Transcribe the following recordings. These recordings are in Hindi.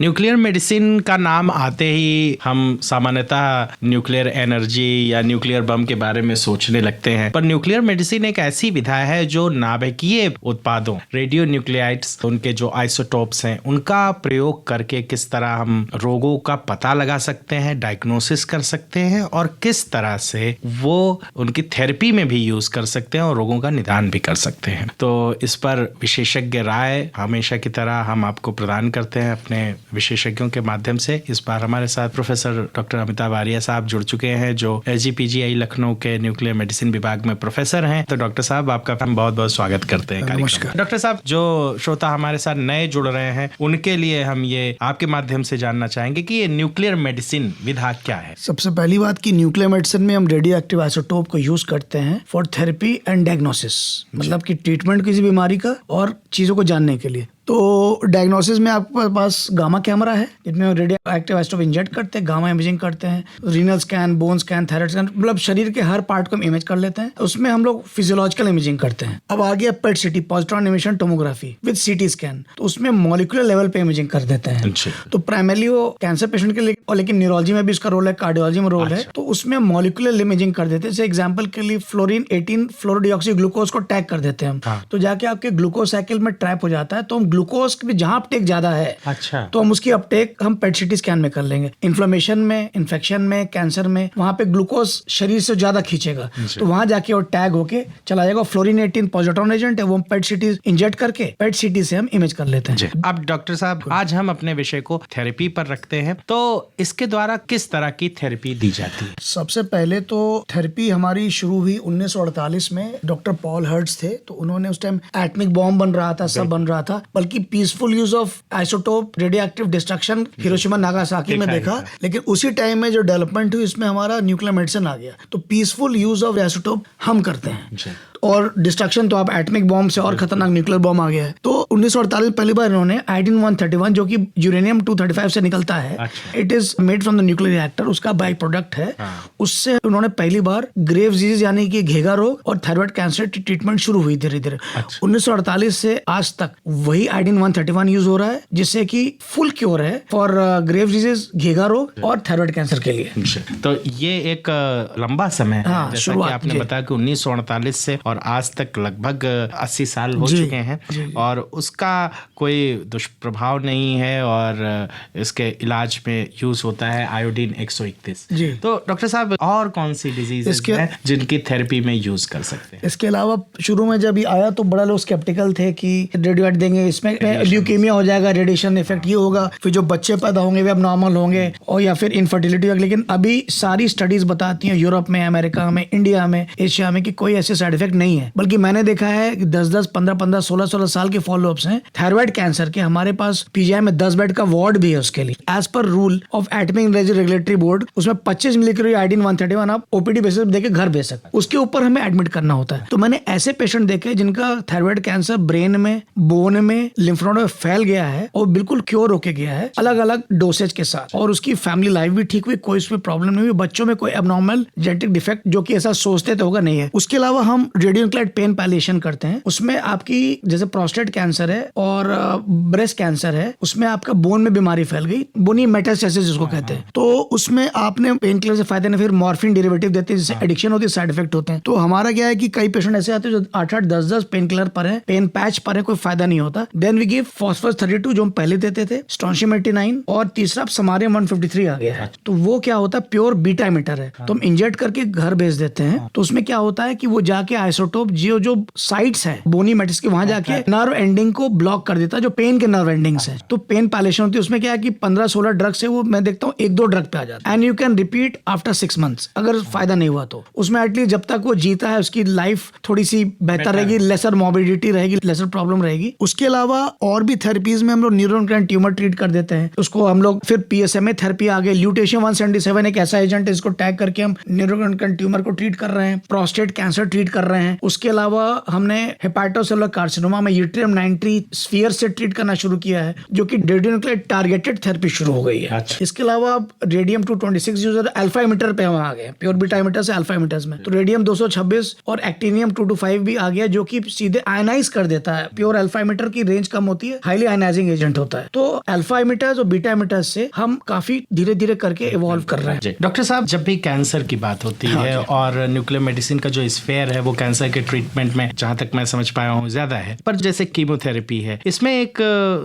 न्यूक्लियर मेडिसिन का नाम आते ही हम सामान्यतः न्यूक्लियर एनर्जी या न्यूक्लियर बम के बारे में सोचने लगते हैं, पर न्यूक्लियर मेडिसिन एक ऐसी विधा है जो नाभिकीय उत्पादों, रेडियो न्यूक्लियाइड्स, उनके जो आइसोटोप्स हैं, उनका प्रयोग करके किस तरह हम रोगों का पता लगा सकते हैं, डायग्नोसिस कर सकते हैं और किस तरह से वो उनकी थेरेपी में भी यूज कर सकते हैं और रोगों का निदान भी कर सकते हैं। तो इस पर विशेषज्ञ राय हमेशा की तरह हम आपको प्रदान करते हैं अपने विशेषज्ञों के माध्यम से। इस बार हमारे साथ प्रोफेसर डॉक्टर अमिताभ आर्या साहब जुड़ चुके हैं जो SGPGI लखनऊ के न्यूक्लियर मेडिसिन विभाग में प्रोफेसर हैं। तो डॉक्टर साहब, आपका हम बहुत बहुत स्वागत करते हैं। नमस्कार डॉक्टर साहब, जो श्रोता हमारे साथ नए जुड़ रहे हैं उनके लिए हम ये आपके माध्यम से जानना चाहेंगे कि ये न्यूक्लियर मेडिसिन विधा क्या है। सबसे पहली बात कि न्यूक्लियर मेडिसिन में हम रेडियो एक्टिव आइसोटोप को यूज करते हैं फॉर थेरेपी एंड डायग्नोसिस, मतलब कि ट्रीटमेंट किसी बीमारी का और चीजों को जानने के लिए। तो डायग्नोसिस में आपके पास गामा कैमरा है जिसमें रेडियो एक्टिव आइसोटोप इंजेक्ट करते हैं, गामा इमेजिंग करते हैं, renal scan, bone scan, thyroid scan, मतलब शरीर के हर पार्ट को हम इमेज कर लेते हैं। उसमें हम लोग फिजियोलॉजिकल इमेजिंग करते हैं। अब आ गया PET CT, positron emission tomography with CT scan, तो उसमें मॉलिक्यूलर लेवल पे इमेजिंग कर देते हैं। तो प्राइमरली वो कैंसर पेशेंट के लिए, और लेकिन न्यूरोलॉजी में भी इसका रोल है, कार्डियोलॉजी में रोल है, तो उसमें मॉलिक्यूलर इमेजिंग कर देते हैं। जैसे एग्जाम्पल के लिए फ्लोरीन 18 फ्लोरोडिऑक्सी ग्लूकोज को टैग कर देते हैं हम, तो जाके आपके ग्लूकोज साइकिल में ट्रैप हो जाता है। तो हम ग्लूकोज भी जहां अपटेक ज्यादा है, अच्छा, तो हम उसकी अपटेक हम पेट सिटी स्कैन में कर लेंगे। इन्फ्लेमेशन में, इन्फेक्शन में, कैंसर में, वहां पे ग्लूकोज शरीर से ज्यादा खींचेगा, तो वहां जाके वो टैग होके चला जाएगा। फ्लोरीन 18 पॉजिट्रॉन एजेंट है, वो पेट सिटी इंजेक्ट करके पेट सिटी से हम इमेज कर लेते हैं। अब डॉक्टर साहब, आज हम अपने विषय को थेरेपी पर रखते हैं, तो इसके द्वारा किस तरह की थेरेपी दी जाती है? सबसे पहले तो थेरेपी हमारी शुरू हुई 1948 में। डॉक्टर पॉल हर्ट्ज थे, तो उन्होंने उस टाइम एटॉमिक बॉम्ब बन रहा था, सब बन रहा था, बल्कि peaceful use of isotope radio active destruction Hiroshima Nagasaki में देखा। लेकिन उसी टाइम में जो डेवलपमेंट हुई उसमें हमारा न्यूक्लियर मेडिसिन आ गया। तो पीसफुल यूज ऑफ आइसोटोप हम करते हैं, और डिस्ट्रक्शन तो आप एटॉमिक बॉम्ब से और खतरनाक न्यूक्लियर बॉम्ब आ गया है। तो 1948 पहली बार इन्होंने आयोडीन 131 जो कि यूरेनियम 235 से निकलता है, it is made from the nuclear reactor, उसका बाई प्रोडक्ट है। उससे उन्होंने पहली बार ग्रेव डिजीज यानी कि घेगा रोग और थायराइड कैंसर की ट्रीटमेंट शुरू हुई धीरे धीरे। 1948 से आज तक वही आयोडीन 131 यूज हो रहा है, जिससे कि फुल क्योर है फॉर ग्रेव डिजीज, घेगा रोग और थायराइड कैंसर के लिए। तो ये एक लंबा समय है, जैसा कि आपने बताया कि 1948 से और आज तक लगभग 80 साल हो चुके हैं, और उसका कोई दुष्प्रभाव नहीं है, और इसके इलाज में यूज होता है आयोडीन 131। तो डॉक्टर साहब, और कौन सी डिजीज हैं जिनकी थेरेपी में यूज कर सकते हैं? इसके अलावा शुरू में जब ये आया तो बड़ा लोग स्केप्टिकल थे कि रेडियो देंगे, इसमें ल्यूकेमिया हो जाएगा, रेडिएशन इफेक्ट ये होगा, फिर जो बच्चे पैदा होंगे वे अब नॉर्मल होंगे, और या फिर इनफर्टिलिटी। लेकिन अभी सारी स्टडीज बताती हैं, यूरोप में, अमेरिका में, इंडिया में, एशिया में, कि कोई ऐसे साइड इफेक्ट नहीं है। बल्कि मैंने देखा है कि 10-10, 15-15, 16-16 साल के फॉलोअप्स हैं थायराइड कैंसर के। हमारे पास PGI में 10 बेड का वार्ड भी है उसके लिए। As per rule of atomic energy regulatory board, उसमें 25 मिलीग्राम आयोडीन 131 आप OPD बेसिस पे देके घर भेज सकते, उसके ऊपर हमें एडमिट करना होता है। तो मैंने ऐसे पेशेंट देखे जिनका थायराइड कैंसर ब्रेन में, बोन में, लिम्फ नोड में फैल गया है और बिल्कुल क्योर होके गया है, अलग अलग डोसेज के साथ, और उसकी फैमिली लाइफ भी ठीक हुई, कोई उसमें प्रॉब्लम नहीं हुई, बच्चों में कोई एबनॉर्मल जेनेटिक डिफेक्ट जो कि ऐसा सोचते थे होगा नहीं है। उसके अलावा हम रेडियोन्यूक्लाइड पेन पैलिएशन करते हैं। उसमें आपकी जैसे प्रोस्टेट कैंसर है और ब्रेस्ट कैंसर है, उसमें आपका बोन में बीमारी फैल गई, बोनी मेटास्टेसिस जिसको कहते हैं, तो उसमें आपने पेन किलर से फायदे नहीं, फिर मॉर्फिन डेरिवेटिव देते हैं, जिससे एडिक्शन होती है, साइड इफेक्ट होते हैं। तो हमारा क्या है कि कई पेशेंट ऐसे आते हैं जो 8-8, 10-10 पेन किलर पर है, पेन पैच पर है, कोई फायदा नहीं होता। देन वी गिव फॉस्फोरस 32 जो हम पहले देते थे, स्ट्रोंशियम 89, और तीसरा समारियम 153 आ गया है। तो वो क्या होता है, प्योर बीटा एमिटर है, तो हम इंजेक्ट करके घर भेज देते हैं। तो उसमें क्या होता है कि वो जाके आइसोटोप जो साइट्स है बोनी मेटिस के, वहां जाके नर्व एंडिंग को ब्लॉक कर देता है, जो पेन के नर्व एंडिंग्स है। तो पेन पैलेशन होती है, उसमें क्या है कि 15-16 ड्रग से वो मैं देखता हूँ 1-2 ड्रग पे आ जाता है, and you can repeat after 6 months. अगर फायदा नहीं हुआ तो उसमें एटलीस्ट जब तक वो जीता है उसकी लाइफ थोड़ी सी बेहतर रहेगी, लेसर मॉर्बिडिटी रहेगी, लेसर प्रॉब्लम रहेगी। उसके अलावा और भी थेरेपीज में हम लोग न्यूरोएंडोक्राइन ट्यूमर ट्रीट कर देते हैं, उसको हम लोग फिर PSMA थेरेपी आ गई, ल्यूटेशियम 177 एक ऐसा एजेंट है, इसको टैग करके हम न्यूरोएंडोक्राइन ट्यूमर को ट्रीट कर रहे हैं, प्रोस्टेट कैंसर ट्रीट कर रहे हैं। उसके अलावा हमने हेपाटोसेलुलर कार्सिनोमा में यूट्रियम 90 स्फीयर से ट्रीट करना शुरू किया है, जो कि रेडियोन्यूक्लाइड टारगेटेड थेरेपी शुरू हो गई है। इसके अलावा रेडियम 226 यूजर अल्फा एमिटर पे हम आ गए, प्योर बीटा एमिटर से अल्फा एमिटर्स में। तो रेडियम 226 और एक्टिनियम 225 भी आ गया, जो कि सीधे आयनाइज कर देता है, प्योर अल्फा एमिटर की रेंज रेंज कम होती है, हाईली आयनाइजिंग एजेंट होता है। तो अल्फा एमिटर्स और बीटा एमिटर्स से हम काफी धीरे धीरे करके इवॉल्व कर रहे हैं। डॉक्टर साहब, जब भी कैंसर की बात होती है और न्यूक्लियर मेडिसिन का जो स्फेयर है वो कैंसर के ट्रीटमेंट में जहां तक मैं समझ पाया हूँ ज्यादा है, पर जैसे कीमोथेरेपी है, इसमें एक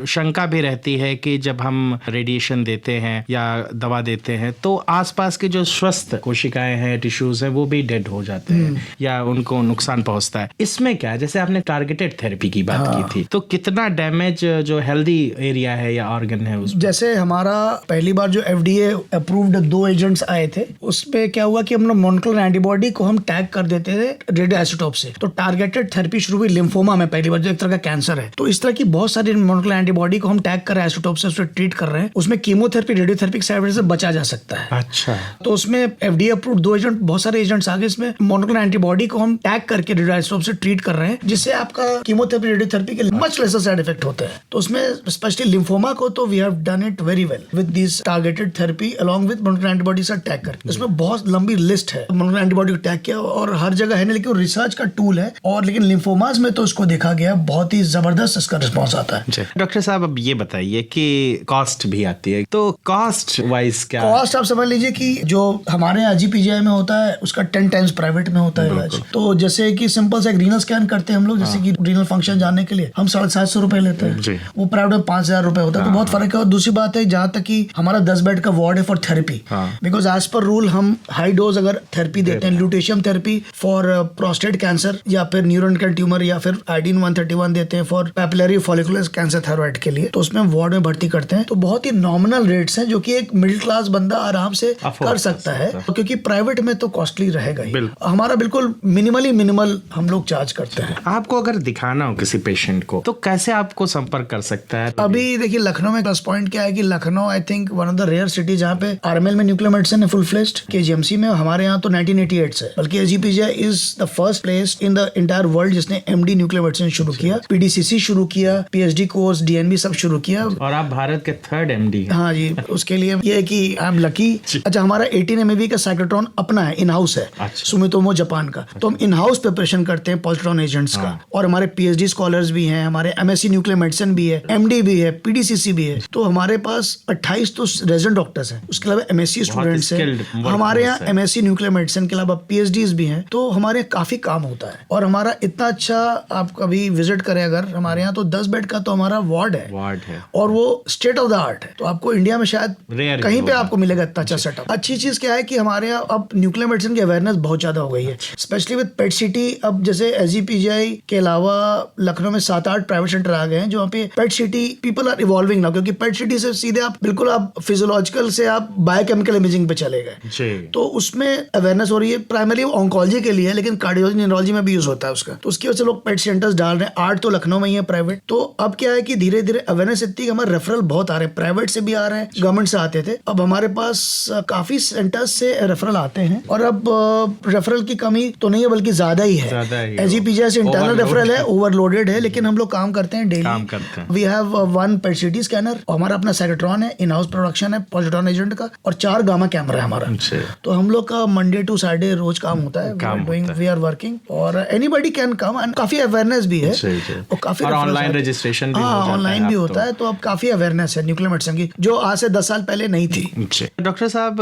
शंका भी रहती है कि जब हम रेडिएशन देते हैं या दवा देते हैं तो आसपास के जो स्वस्थ कोशिकाएं हैं, टिश्यूज हैं, वो भी डेड हो जाते हैं या उनको नुकसान पहुंचता है। इसमें क्या है, जैसे आपने टारगेटेड थेरेपी की बात की थी, तो कितना डैमेज जो हेल्दी एरिया है या ऑर्गन है उस जैसे हमारा पहली बार जो FDA अप्रूव्ड 2 एजेंट्स आए थे, उसमें क्या हुआ कि हम लोग मोनोक्लोनल एंटीबॉडी को हम टैग कर देते थे रेडियो आइसोटोप से। तो टारगेटेड थेरेपी शुरू हुई लिम्फोमा में पहली बार, जो एक तरह का कैंसर है। तो इस तरह की बहुत सारी मोनोक्लोनल एंटीबॉडी को हम टैग कर रहे हैं आइसोटोप से, उसको ट्रीट कर रहे हैं। उसमें कीमोथेरेपी, रेडियोथेरेपी के साइड इफेक्ट से बचा जा सकता है। अच्छा। तो उसमें FDA अप्रूव्ड 2 एजेंट, बहुत सारे एजेंट्स आ गए। इसमें मोनोक्लोनल एंटीबॉडी को हम टैग करके रेडियो आइसोटोप से ट्रीट कर रहे हैं, जिससे आपका कीमोथेरेपी, रेडियोथेरेपी के मच लेसर साइड इफेक्ट होते हैं। तो उसमें स्पेशली लिम्फोमा को तो we have done it very well with this targeted therapy along with monoclonal antibody से टैग करके। उसमें बहुत लंबी लिस्ट है, मोनोक्लोनल एंटीबॉडी को टैग किया और हर जगह है नहीं, लेकिन रिसर्च का टूल है। और लेकिन लिम्फोमास में तो उसको देखा गया बहुत ही जबरदस्त इसका रिस्पॉन्स आता है। डॉक्टर साहब, अब ये बताइए कि कॉस्ट भी आती है, तो कॉस्ट वाइज क्या? कॉस्ट आप समझ लीजिए कि जो हमारे यहाँ GPGI में होता है उसका 10 टाइम्स प्राइवेट में होता है इलाज। तो जैसे कि सिंपल से एक रीनल स्कैन करते हैं हम लोग, जैसे कि रीनल फंक्शन जानने के लिए हम 750 रुपए लेते हैं, वो प्राइवेट में 5000 रुपए होता है। तो बहुत फर्क है। और दूसरी बात है, जहाँ तक कि हमारा 10 बेड का वार्ड है for therapy, because as per rule हम हाई डोज अगर थेरेपी देते हैं, lutetium therapy for prostate cancer या फिर न्यूरोनिकल ट्यूमर या फिर आयोडीन 131 देते हैं for papillary follicular cancer thyroid के लिए, तो उसमें वार्ड में भर्ती करते हैं। तो बहुत ही नॉमिनल रेट्स हैं जो कि एक मिडिल क्लास बंदा आराम से कर सकता है, क्योंकि प्राइवेट में तो कॉस्टली रहेगा ही। हमारा बिल्कुल मिनिमल हम लोग चार्ज करते हैं। आपको अगर दिखाना हो किसी पेशेंट को तो कैसे आपको संपर्क कर सकता है? अभी देखिए लखनऊ में प्लस पॉइंट क्या है कि Lucknow I think one of the rare city जहाँ पे RML में न्यूक्लियर मेडिसिन है फुल फ्लेज्ड। KGMC में हमारे यहाँ तो 1988 से, बल्कि SGPGI is the first place in the entire world जिसने MD न्यूक्लियर मेडिसिन शुरू किया, PDCC शुरू किया, PhD कोर्स, DNB सब शुरू किया। और आप भारत के 3rd MD। हाँ जी, उसके लिए ये है कि आई एम लकी। अच्छा, हमारा 18 MeV का साइक्लोट्रॉन अपना है, इन हाउस है, सुमितोमो जापान का। तो हम इन हाउस प्रिपरेशन करते हैं पॉजिट्रॉन एजेंट्स का। और हमारे PhD स्कॉलर्स भी हैं, हमारे MSc न्यूक्लियर मेडिसिन भी है, MD भी है, PDCC भी है। तो हमारे पास 28 तो रेजिडेंट डॉक्टर्स हैं, उसके अलावा MSc स्टूडेंट्स हैं। हमारे यहाँ MSc न्यूक्लियर मेडिसिन के अलावा PhDs भी हैं। तो हमारे यहाँ काफी काम होता है। और हमारा इतना अच्छा, आप कभी विजिट करें अगर हमारे यहाँ, तो 10 बेड का तो हमारा वार्ड है और वो स्टेट ऑफ द आर्ट है। तो आपको इंडिया में शायद कहीं पे आपको मिलेगा इतना अच्छा सेटअप। अच्छी चीज क्या है कि हमारे यहाँ अब न्यूक्लियर मेडिसिन की अवेयरनेस बहुत ज्यादा हो गई है, स्पेशली विद पेट सिटी। अब जैसे SGPGI के अलावा लखनऊ में 7-8 प्राइवेट सेंटर आ गए हैं, जो वहाँ पे PET CT people are evolving now, क्योंकि पेट सिटी से सीधे आप बिल्कुल आप फिजियोलॉजिकल से आप बायोकेमिकल इमेजिंग पे चले गए। तो उसमें अवेयरनेस हो रही है, प्राइमरी ऑन्कोलॉजी के लिए, लेकिन कार्डियोलॉजी न्यूरोलॉजी में भी यूज होता है उसका। तो उसकी वजह से लोग पेट सेंटर्स डाल रहे हैं। 8 तो लखनऊ में ही है प्राइवेट। तो अब क्या है कि धीरे धीरे अवेयरनेस इतनी, हमारे रेफरल बहुत आ रहे हैं, प्राइवेट से भी आ रहे हैं, गवर्नमेंट से आते थे। अब हमारे पास काफी सेंटर्स से रेफरल आते हैं। और अब रेफरल की कमी तो नहीं है, बल्कि ज्यादा ही है। SGPGI से इंटरनल रेफरल है, ओवरलोडेड है, लेकिन हम लोग काम करते हैं daily. We have 1 PET CT scanner, हमारा अपना साइक्लोट्रॉन है, इन हाउस प्रोडक्शन है पॉजिट्रॉन एजेंट का, और 4 गामा कैमरा है हमारा। तो हम लोग का मंडे टू सैटरडे रोज काम होता है, वी आर वर्किंग, और एनीबडी कैन कम। एंड काफी अवेयरनेस भी है, और काफी ऑनलाइन रजिस्ट्रेशन भी ऑनलाइन भी होता है। तो अब काफी अवेयरनेस है न्यूक्लियर मेडिसिन की, जो आज से 10 साल पहले नहीं थी। डॉक्टर साहब,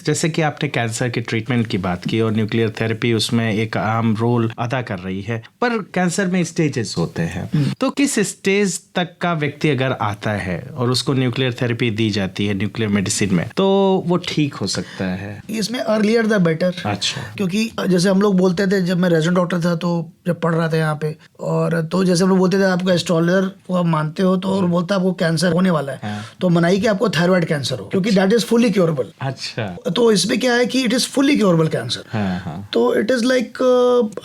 जैसे कि आपने कैंसर के ट्रीटमेंट की बात की और न्यूक्लियर थेरेपी उसमें एक अहम रोल अदा कर रही है, पर कैंसर में स्टेजेस होते हैं। तो किस स्टेज तक का व्यक्ति अगर आता है और उसको न्यूक्लियर थेरेपी दी जाती है न्यूक्लियर मेडिसिन में, तो वो ठीक हो सकता है? इसमें अर्लियर द बेटर। अच्छा। क्योंकि जैसे हम लोग बोलते थे, जब मैं रेजिडेंट डॉक्टर था, तो जब पढ़ रहा था यहाँ पे, और तो जैसे हम लोग बोलते थे आपका एस्ट्रोलर को आप मानते हो, तो और बोलता है आपको कैंसर होने वाला है, तो मनाई कि आपको थायराइड कैंसर हो, क्योंकि दैट इज फुली क्योरेबल। अच्छा। तो इसमें क्या है कि it is fully curable cancer. तो इट इज लाइक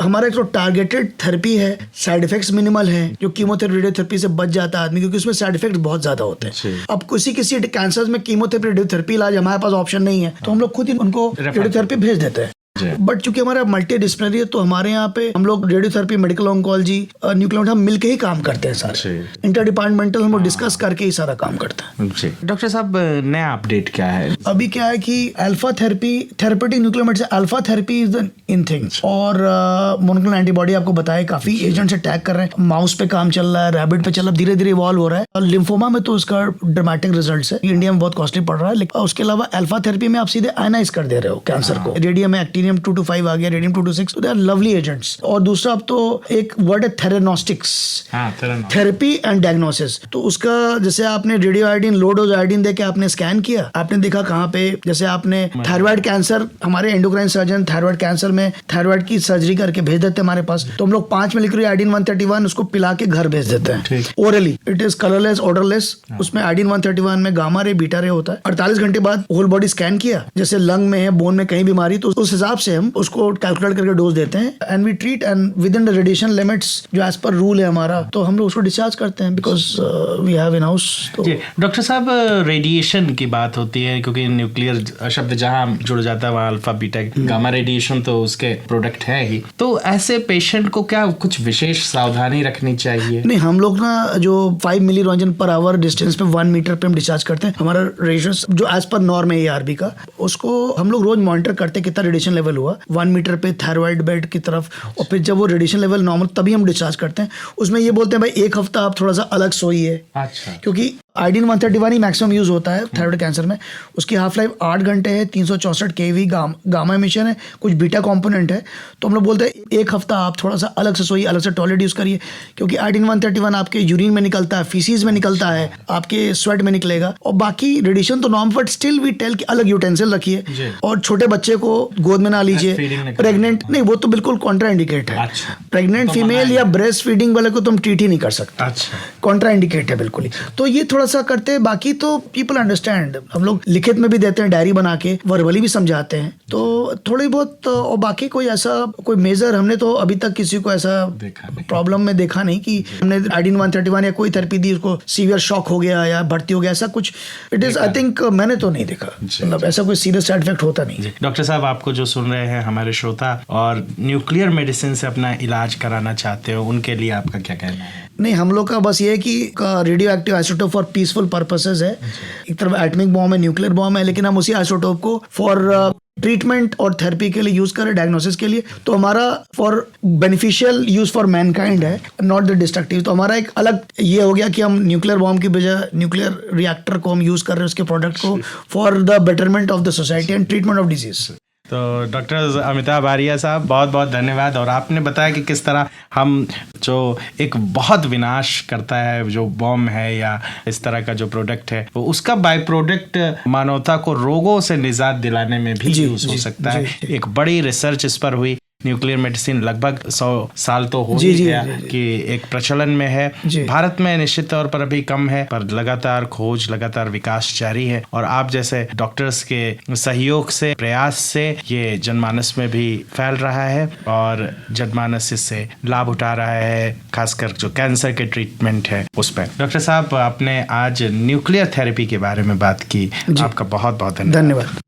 हमारा एक तो टारगेटेड थेरेपी है, साइड इफेक्ट्स मिनिमल है, जो कीमोथेरेपी, रेडियोथेरेपी से बच जाता है आदमी, क्योंकि उसमें साइड इफेक्ट बहुत ज्यादा होते हैं। अब किसी कैंसर में कीमोथेरेपी, रेडियोथेरेपी इलाज हमारे पास ऑप्शन नहीं है, तो हम लोग खुद ही उनको रेडियोथेरेपी भेज देते हैं। बट चूंकि हमारा मल्टी डिसिप्लिनरी है, तो हमारे यहाँ पे हम लोग रेडियोथेरेपी, मेडिकल ऑन्कोलॉजी, न्यूक्लियर हम मिलके ही काम करते हैं सारे, इंटर डिपार्टमेंटल हम लोग डिस्कस करके ही सारा काम करते हैं। डॉक्टर साहब, नया अपडेट क्या है? अभी क्या है कि alpha therapy, therapeutic nuclear medicine, alpha therapy is the in thing, और मोनोक्लोनल एंटीबॉडी आपको बताया काफी एजेंट से टैग कर रहे हैं, माउस पे काम चल रहा है, रैबिट पे चल रहा है, धीरे धीरे इवॉल्व हो रहा है, और लिम्फोमा में तो उसका ड्रामेटिक रिजल्ट है, इंडिया में बहुत कॉस्टली पड़ रहा है। लेकिन उसके अलावा अल्फा थेरेपी में आप सीधे आयनाइज कर दे रहे हो कैंसर को, रेडियम में एक्टिनियम 225 आ गया, radium 226, they are lovely agents. और दूसरा अब तो एक वर्ड है थेरेनोस्टिक्स, थेरेपी एंड डायग्नोसिस। तो उसका जैसे आपने radio iodine, low dose iodine देके आपने स्कैन किया, आपने देखा कहाँ पे, जैसे आपने थायराइड कैंसर, हमारे एंडोक्राइन सर्जन थायराइड कैंसर में थायराइड की सर्जरी करके भेज देते हैं हमारे पास, तो हम लोग 5 मिलीग्राम आयोडीन 131 उसको पिला के घर भेज देते हैं orally. It is colourless, odourless, उसमें आयोडीन 131 में गामा रे, बीटा रे होता है। 48 घंटे बाद होल बॉडी स्कैन किया, जैसे लंग में है, बोन में कहीं बीमारी, तो उस हिसाब से हम उसको कैलकुलेट करके डोज देते हैं, and we treat, and within the radiation limits जो एज पर रूल है हमारा, तो हम लोग उसको डिस्चार्ज करते हैं, because we have in house. Doctor साहब, रेडिएशन की बात होती है, क्योंकि न्यूक्लियर शब्द जहां जुड़ जाता है वहाँ अल्फा बीटा गामा रेडिएशन तो उसके प्रोडक्ट है ही, तो ऐसे पेशेंट को क्या कुछ विशेष सावधानी रखनी चाहिए? नहीं, हम लोग ना जो 5 मिली रोंजन पर आवर डिस्टेंस पे 1 मीटर पे हम डिस्चार्ज करते हैं, हमारा रेडिएशन जो एज पर नॉर्म है ARB का, उसको हम लोग रोज मॉनिटर करते हैं कितना रेडिएशन लेवल हुआ 1 मीटर पे थायराइड बेड की तरफ, और फिर जब वो रेडिएशन लेवल नॉर्मल, तभी हम डिस्चार्ज करते हैं। उसमें ये बोलते हैं भाई 1 हफ्ता आप थोड़ा सा अलग सोइए, क्योंकि आयोडीन 131 ही मैक्सिमम यूज होता है थायराइड कैंसर में, उसकी हाफ लाइफ 8 घंटे है, 364 kV गामा एमिशन है, कुछ बीटा कंपोनेंट है, तो हम लोग बोलते हैं 1 हफ्ता आप थोड़ा सा अलग से सोइए, अलग से टॉयलेट यूज करिए, क्योंकि आयोडीन 131 आपके यूरिन में निकलता है, फीसीज में निकलता है, आपके स्वेट में निकलेगा, और बाकी रेडिएशन तो norm, but still we tell कि अलग यूटेंसिल रखिए, और छोटे बच्चे को गोद में ना लीजिए, प्रेग्नेंट नहीं, वो तो बिल्कुल कॉन्ट्राइंडिकेट है, प्रेग्नेंट फीमेल या ब्रेस्ट फीडिंग वाले को तुम ट्रीट ही नहीं कर सकते, कॉन्ट्राइंडिकेट है बिल्कुल ही। तो ये थोड़ा सा करते हैं, बाकी तो पीपल अंडरस्टैंड, हम लोग लिखित में भी देते हैं, डायरी बना के, वर्बली भी समझाते हैं, तो थोड़ी बहुत, और बाकी कोई ऐसा कोई मेजर हमने तो अभी तक किसी को ऐसा प्रॉब्लम में देखा नहीं कि हमने आयोडीन 131 या कोई थेरेपी दी, उसको सीवियर शॉक हो गया या भर्ती हो गया, ऐसा कुछ इट इज, आई थिंक मैंने तो नहीं देखा, मतलब ऐसा कोई सीरियस साइड इफेक्ट होता नहीं। डॉक्टर साहब, आपको जो सुन रहे हैं हमारे श्रोता और न्यूक्लियर मेडिसिन से अपना इलाज कराना चाहते हो, उनके लिए आपका क्या कहना है? नहीं, हम लोग का बस ये है कि radio active isotope for peaceful purposes है, एक तरफ एटॉमिक बॉम्ब है, न्यूक्लियर बॉम्ब है, लेकिन हम उसी आइसोटोप को फॉर ट्रीटमेंट और थेरेपी के लिए यूज करें, डायग्नोसिस के लिए, तो हमारा for beneficial use for Mankind है, नॉट द डिस्ट्रक्टिव। तो हमारा एक अलग ये हो गया कि हम न्यूक्लियर बॉम्ब की बजाय न्यूक्लियर रिएक्टर को हम यूज कर रहे हैं, उसके प्रोडक्ट को, for the betterment of the society and treatment of disease. तो डॉक्टर अमिताभ आर्या साहब, बहुत बहुत धन्यवाद। और आपने बताया कि किस तरह हम जो एक बहुत विनाश करता है जो बॉम्ब है या इस तरह का जो प्रोडक्ट है, वो उसका बाय प्रोडक्ट मानवता को रोगों से निजात दिलाने में भी यूज हो सकता है। एक बड़ी रिसर्च इस पर हुई। न्यूक्लियर मेडिसिन लगभग 100 साल तो हो ही गया कि एक प्रचलन में है। भारत में निश्चित तौर पर अभी कम है, पर लगातार खोज, लगातार विकास जारी है, और आप जैसे डॉक्टर्स के सहयोग से, प्रयास से ये जनमानस में भी फैल रहा है और जनमानस इससे लाभ उठा रहा है, खासकर जो कैंसर के ट्रीटमेंट है उस पर। डॉक्टर साहब, आपने आज न्यूक्लियर थेरेपी के बारे में बात की, आपका बहुत बहुत धन्यवाद।